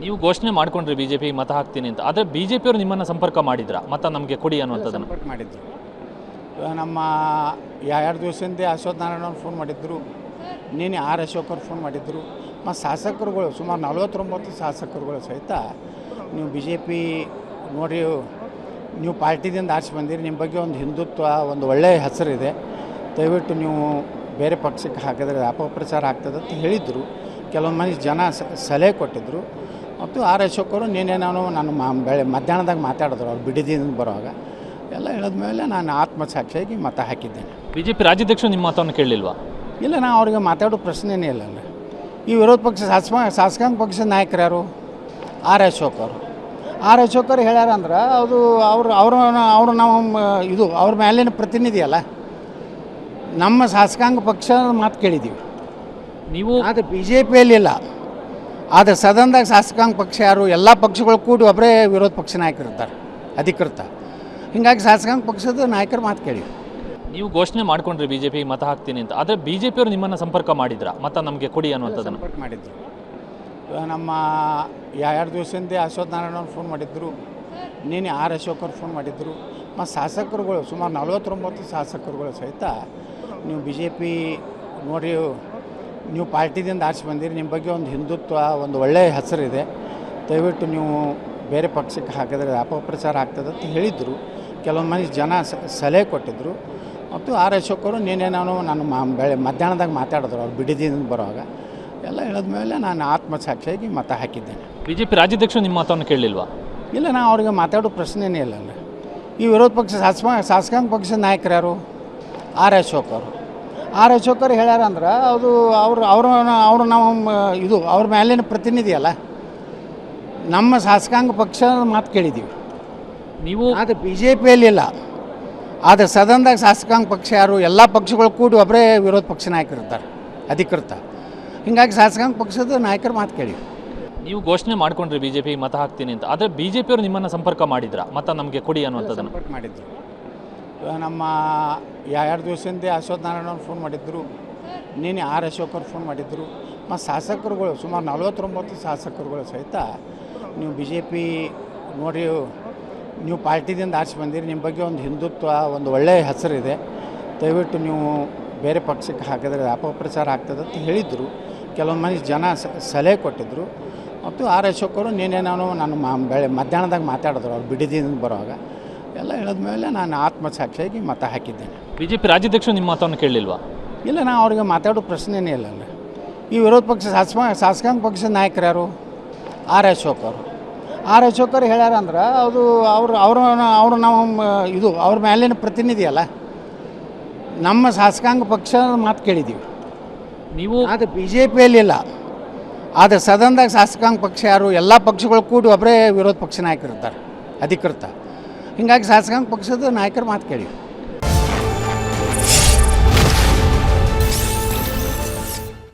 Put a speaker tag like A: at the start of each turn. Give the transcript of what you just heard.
A: ನೀವು ಘೋಷಣೆ ಮಾಡ್ಕೊಂಡ್ರಿ ಬಿಜೆಪಿ ಮತ ಹಾಕ್ತೀನಿ ಅಂತ. ಆದರೆ ಬಿಜೆಪಿಯವರು ನಿಮ್ಮನ್ನು ಸಂಪರ್ಕ ಮಾಡಿದ್ರ ಮತ ನಮಗೆ ಕೊಡಿ ಅನ್ನುವಂಥದ್ದನ್ನು
B: ಸಂಪರ್ಕ ಮಾಡಿದ್ರು. ನಮ್ಮ 2 ದಿವಸದಿಂದ ಅಶ್ವಥ್ ನಾರಾಯಣ ಅವ್ರು ಫೋನ್ ಮಾಡಿದ್ರು, ನೀನು ಅಶೋಕ್ ಅವ್ರು ಫೋನ್ ಮಾಡಿದ್ರು. ಮತ್ತು ಶಾಸಕರುಗಳು ಸುಮಾರು 49 ಶಾಸಕರುಗಳು ಸಹಿತ ನೀವು ಬಿ ಜೆ ಪಿ ನೋಡಿ, ನೀವು ಪಾರ್ಟಿದಿಂದ ಆರಿಸಿ ಬಂದಿರಿ, ನಿಮ್ಮ ಬಗ್ಗೆ ಒಂದು ಹಿಂದುತ್ವ, ಒಂದು ಒಳ್ಳೆಯ ಹೆಸರಿದೆ, ದಯವಿಟ್ಟು ನೀವು ಬೇರೆ ಪಕ್ಷಕ್ಕೆ ಹಾಕಿದ್ರೆ ಅಪಪ್ರಚಾರ ಆಗ್ತದೆ ಅಂತ ಹೇಳಿದರು. ಕೆಲವೊಂದು ಮಂದಿ ಜನ ಸಲಹೆ ಕೊಟ್ಟಿದ್ದರು. ಮತ್ತು ಅಶೋಕ್ ಅವರು ನಾನು ಮಧ್ಯಾಹ್ನದಾಗ ಮಾತಾಡಿದ್ರು, ಅವ್ರು ಬಿಡಿದಿಂದ ಬರುವಾಗ ಎಲ್ಲ ಹೇಳಿದ್ಮೇಲೆ ನಾನು ಆತ್ಮಸಾಕ್ಷಿಯಾಗಿ ಮತ ಹಾಕಿದ್ದೇನೆ.
A: ಬಿಜೆಪಿ ರಾಜ್ಯಾಧ್ಯಕ್ಷರು ನಿಮ್ಮ ಮತವನ್ನು ಕೇಳಲಿಲ್ವಾ?
B: ಇಲ್ಲ, ನಾನು ಅವ್ರಿಗೆ ಮಾತಾಡೋ ಪ್ರಶ್ನೆನೇ ಇಲ್ಲ. ಈ ವಿರೋಧ ಪಕ್ಷ ಶಾಸಕಾಂಗ ಪಕ್ಷದ ನಾಯಕರು ಯಾರು? ಅಶೋಕ್ ಅವರು. ಅಶೋಕ್ ಅವರು ಹೇಳ್ಯಾರಂದ್ರೆ ಅದು ಅವರು ನಾವು ಇದು ಅವ್ರ ಮೇಲಿನ ಪ್ರತಿನಿಧಿ ಅಲ್ಲ, ನಮ್ಮ ಶಾಸಕಾಂಗ ಪಕ್ಷದ ಮಾತು ಕೇಳಿದ್ದೀವಿ
A: ನೀವು.
B: ಅದು ಬಿ ಜೆ ಪಿಯಲ್ಲಿಲ್ಲ, ಆದರೆ ಸದನದಾಗ ಶಾಸಕಾಂಗ ಪಕ್ಷ ಯಾರು? ಎಲ್ಲ ಪಕ್ಷಗಳು ಕೂಡಿ ಒಬ್ಬರೇ ವಿರೋಧ ಪಕ್ಷ ನಾಯಕರು ಇರ್ತಾರೆ, ಅಧಿಕೃತ. ಹೀಗಾಗಿ ಶಾಸಕಾಂಗ ಪಕ್ಷದ ನಾಯಕರ ಮಾತು ಕೇಳಿ.
A: ನೀವು ಘೋಷಣೆ ಮಾಡ್ಕೊಂಡ್ರಿ ಬಿಜೆಪಿ ಮತ ಹಾಕ್ತೀನಿ ಅಂತ. ಆದರೆ ಬಿಜೆಪಿಯವರು ನಿಮ್ಮನ್ನು ಸಂಪರ್ಕ ಮಾಡಿದ್ರ ಮತ ನಮಗೆ ಕೊಡಿ ಅನ್ನುವಂಥದ್ದನ್ನು
B: ಸಂಪರ್ಕ ಮಾಡಿದ್ರು. ನಮ್ಮ 2 ದಿವಸದಿಂದ ಅಶ್ವಥ್ ನಾರಾಯಣ ಅವ್ರು ಫೋನ್ ಮಾಡಿದ್ರು, ನೀನು ಅಶೋಕ್ ಅವ್ರು ಫೋನ್ ಮಾಡಿದ್ರು. ಮತ್ತು ಶಾಸಕರುಗಳು ಸುಮಾರು 49 ಶಾಸಕರುಗಳು ಸಹಿತ ನೀವು ಬಿ ಜೆ ಪಿ ನೋಡಿ, ನೀವು ಪಾರ್ಟಿದಿಂದ ಆರಿಸಿ ಬಂದಿರಿ, ನಿಮ್ಮ ಬಗ್ಗೆ ಒಂದು ಹಿಂದುತ್ವ, ಒಂದು ಒಳ್ಳೆಯ ಹೆಸರಿದೆ, ದಯವಿಟ್ಟು ನೀವು ಬೇರೆ ಪಕ್ಷಕ್ಕೆ ಹಾಕಿದ್ರೆ ಅಪಪ್ರಚಾರ ಆಗ್ತದೆ ಅಂತ ಹೇಳಿದರು. ಕೆಲವೊಂದು ಮಂದಿ ಜನ ಸಲಹೆ ಕೊಟ್ಟಿದ್ದರು. ಮತ್ತು ಅಶೋಕ್ ಅವರು ನಾನು ಮಧ್ಯಾಹ್ನದಾಗ ಮಾತಾಡಿದ್ರು, ಅವ್ರು ಬಿಡಿದಿಂದ ಬರುವಾಗ ಎಲ್ಲ ಹೇಳಿದ್ಮೇಲೆ ನಾನು ಆತ್ಮಸಾಕ್ಷಿಯಾಗಿ ಮತ ಹಾಕಿದ್ದೇನೆ.
A: ಬಿಜೆಪಿ ರಾಜ್ಯಾಧ್ಯಕ್ಷರು ನಿಮ್ಮ ಮತವನ್ನು ಕೇಳಲಿಲ್ವಾ?
B: ಇಲ್ಲ, ನಾನು ಅವ್ರಿಗೆ ಮಾತಾಡೋ ಪ್ರಶ್ನೆನೇ ಇಲ್ಲ. ಈ ವಿರೋಧ ಪಕ್ಷ ಶಾಸಕಾಂಗ ಪಕ್ಷದ ನಾಯಕರು ಯಾರು? ಅಶೋಕ್ ಅವರು. ಅಶೋಕ್ ಅವರು ಹೇಳ್ಯಾರಂದ್ರೆ ಅದು ಅವರು ನಾವು ಇದು ಅವ್ರ ಮೇಲಿನ ಪ್ರತಿನಿಧಿ ಅಲ್ಲ, ನಮ್ಮ ಶಾಸಕಾಂಗ ಪಕ್ಷದ ಮಾತು ಕೇಳಿದ್ದೀವಿ
A: ನೀವು.
B: ಅದು ಬಿ ಜೆ ಪಿಯಲ್ಲಿಲ್ಲ, ಆದರೆ ಸದನದಾಗ ಶಾಸಕಾಂಗ ಪಕ್ಷ ಯಾರು? ಎಲ್ಲ ಪಕ್ಷಗಳು ಕೂಡಿ ಒಬ್ಬರೇ ವಿರೋಧ ಪಕ್ಷ ನಾಯಕರು ಇರ್ತಾರೆ, ಅಧಿಕೃತ. ಹೀಗಾಗಿ ಶಾಸಕಾಂಗ ಪಕ್ಷದ ನಾಯಕರ ಮಾತು ಕೇಳಿ.
A: ನೀವು ಘೋಷಣೆ ಮಾಡ್ಕೊಂಡ್ರಿ ಬಿಜೆಪಿ ಮತ ಹಾಕ್ತೀನಿ ಅಂತ. ಆದರೆ ಬಿಜೆಪಿಯವರು ನಿಮ್ಮನ್ನು ಸಂಪರ್ಕ ಮಾಡಿದ್ರ ಮತ ನಮಗೆ ಕೊಡಿ ಅನ್ನುವಂಥದ್ದನ್ನು
B: ಸಂಪರ್ಕ ಮಾಡಿದ್ರು. ನಮ್ಮ 2 ದಿವಸದಿಂದ ಅಶ್ವಥ್ ನಾರಾಯಣ ಅವ್ರು ಫೋನ್ ಮಾಡಿದ್ರು, ನೀನು ಅಶೋಕ್ ಅವ್ರು ಫೋನ್ ಮಾಡಿದ್ರು. ಮತ್ತು ಶಾಸಕರುಗಳು ಸುಮಾರು 49 ಶಾಸಕರುಗಳು ಸಹಿತ ನೀವು ಬಿ ಜೆ ಪಿ ನೋಡಿ, ನೀವು ಪಾರ್ಟಿದಿಂದ ಆರಿಸಿ ಬಂದಿರಿ, ನಿಮ್ಮ ಬಗ್ಗೆ ಒಂದು ಹಿಂದುತ್ವ, ಒಂದು ಒಳ್ಳೆಯ ಹೆಸರಿದೆ, ದಯವಿಟ್ಟು ನೀವು ಬೇರೆ ಪಕ್ಷಕ್ಕೆ ಹಾಕಿದ್ರೆ ಅಪಪ್ರಚಾರ ಆಗ್ತದೆ ಅಂತ ಹೇಳಿದರು. ಕೆಲವೊಂದು ಮಂದಿ ಜನ ಸಲಹೆ ಕೊಟ್ಟಿದ್ದರು. ಮತ್ತು ಅಶೋಕ್ ಅವರು ನಾನು ಮಧ್ಯಾಹ್ನದಾಗ ಮಾತಾಡಿದ್ರು, ಅವ್ರು ಬಿಡಿದಿಂದ ಬರುವಾಗ ಎಲ್ಲ ಹೇಳಿದ್ಮೇಲೆ ನಾನು ಆತ್ಮಸಾಕ್ಷಿಯಾಗಿ ಮತ ಹಾಕಿದ್ದೇನೆ.
A: ಬಿಜೆಪಿ ರಾಜ್ಯಾಧ್ಯಕ್ಷರು ನಿಮ್ಮ ಮತವನ್ನು ಕೇಳಲಿಲ್ವಾ?
B: ಇಲ್ಲ, ನಾನು ಅವ್ರಿಗೆ ಮಾತಾಡೋ ಪ್ರಶ್ನೆನೇ ಇಲ್ಲ. ಈ ವಿರೋಧ ಪಕ್ಷ ಶಾಸಕಾಂಗ ಪಕ್ಷದ ನಾಯಕರು ಯಾರು? ಅಶೋಕ್ ಅವರು. ಅಶೋಕ್ ಅವರು ಹೇಳ್ಯಾರಂದ್ರೆ ಅದು ಅವರು ನಾವು ಇದು ಅವ್ರ ಮೇಲಿನ ಪ್ರತಿನಿಧಿ ಅಲ್ಲ, ನಮ್ಮ ಶಾಸಕಾಂಗ ಪಕ್ಷದ ಮಾತು ಕೇಳಿದ್ದೀವಿ
A: ನೀವು.
B: ಅದು ಬಿ ಜೆ ಪಿಯಲ್ಲಿಲ್ಲ, ಆದರೆ ಸದನದಾಗ ಶಾಸಕಾಂಗ ಪಕ್ಷ ಯಾರು? ಎಲ್ಲ ಪಕ್ಷಗಳು ಕೂಡಿ ಒಬ್ಬರೇ ವಿರೋಧ ಪಕ್ಷ ನಾಯಕರು ಇರ್ತಾರೆ, ಅಧಿಕೃತ. ಹೀಗಾಗಿ ಶಾಸಕಾಂಗ ಪಕ್ಷದ ನಾಯಕರ ಮಾತು ಕೇಳಿ.